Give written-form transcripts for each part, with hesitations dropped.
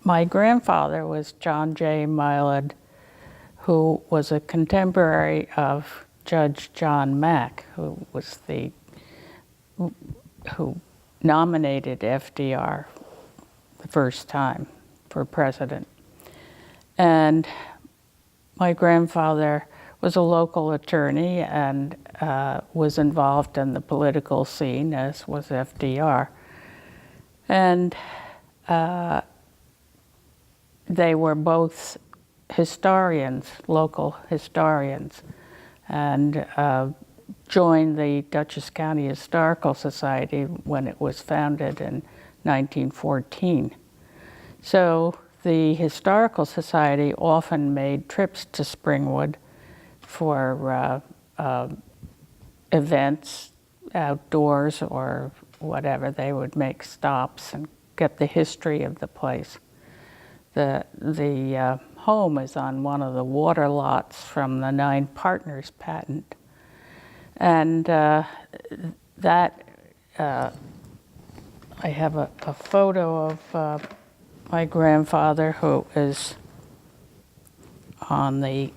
My grandfather was John J. Mylod, who was a contemporary of Judge John Mack, who nominated FDR the first time for president. And my grandfather was a local attorney and was involved in the political scene, as was FDR. And they were both historians, local historians, and joined the Dutchess County Historical Society when it was founded in 1914. So the Historical Society often made trips to Springwood for events outdoors or whatever. They would make stops and get the history of the place. The home is on one of the water lots from the 9 Partners patent. And I have a photo of my grandfather, who is on the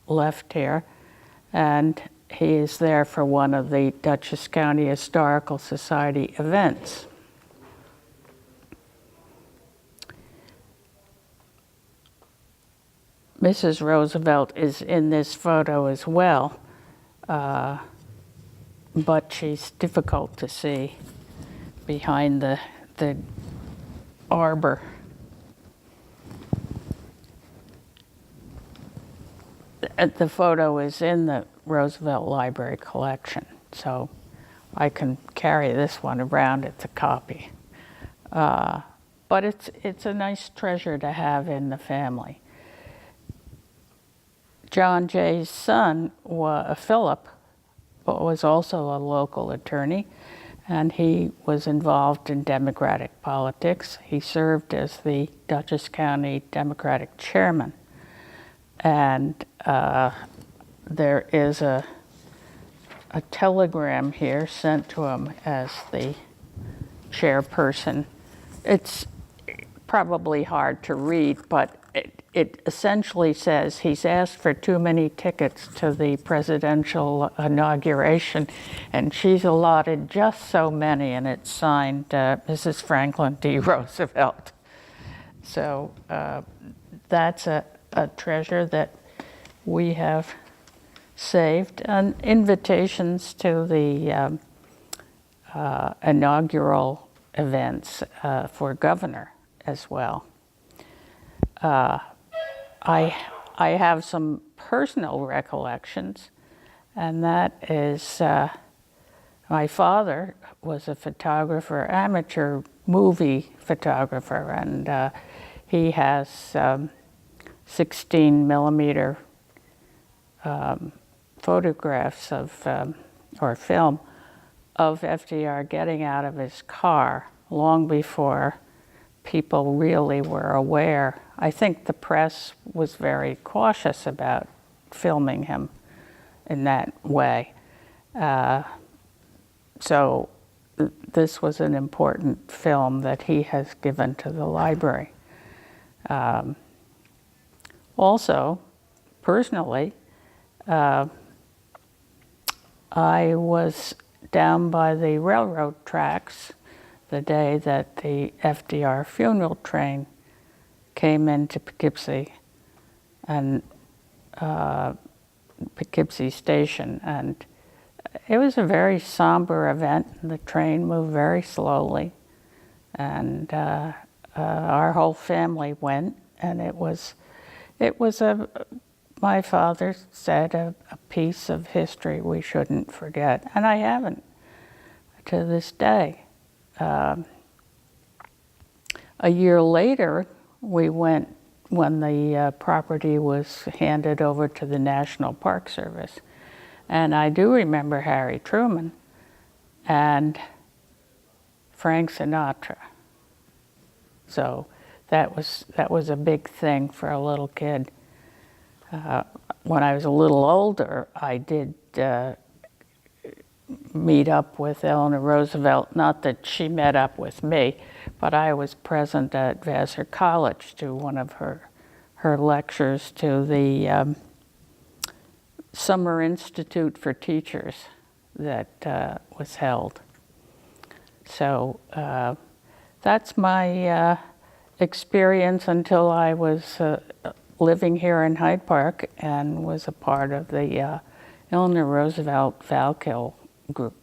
left here, and he is there for one of the Dutchess County Historical Society events. Mrs. Roosevelt is in this photo as well, but she's difficult to see behind the arbor. The photo is in the Roosevelt Library collection, so I can carry this one around. It's a copy. But it's a nice treasure to have in the family. John Jay's son, Philip, was also a local attorney, and he was involved in Democratic politics. He served as the Dutchess County Democratic chairman. And there is a telegram here sent to him as the chairperson. It's probably hard to read, but it essentially says he's asked for too many tickets to the presidential inauguration, and she's allotted just so many, and it's signed Mrs. Franklin D. Roosevelt. So that's a treasure that we have saved, and invitations to the inaugural events for governor as well. I have some personal recollections, and that is my father was a photographer, amateur movie photographer, and he has 16 millimeter photographs of, or film, of FDR getting out of his car long before people really were aware. I think the press was very cautious about filming him in that way. So this was an important film that he has given to the library. Also, personally, I was down by the railroad tracks the day that the FDR funeral train came into Poughkeepsie and Poughkeepsie Station, and it was a very somber event. The train moved very slowly, and our whole family went, and it was my father said, a piece of history we shouldn't forget, and I haven't to this day. A year later, we went when the property was handed over to the National Park Service. And I do remember Harry Truman and Frank Sinatra. So that was a big thing for a little kid. When I was a little older, I did meet up with Eleanor Roosevelt. Not that she met up with me, but I was present at Vassar College to one of her lectures to the Summer Institute for Teachers that was held. So that's my experience until I was living here in Hyde Park and was a part of the Eleanor Roosevelt Valkill group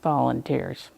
volunteers.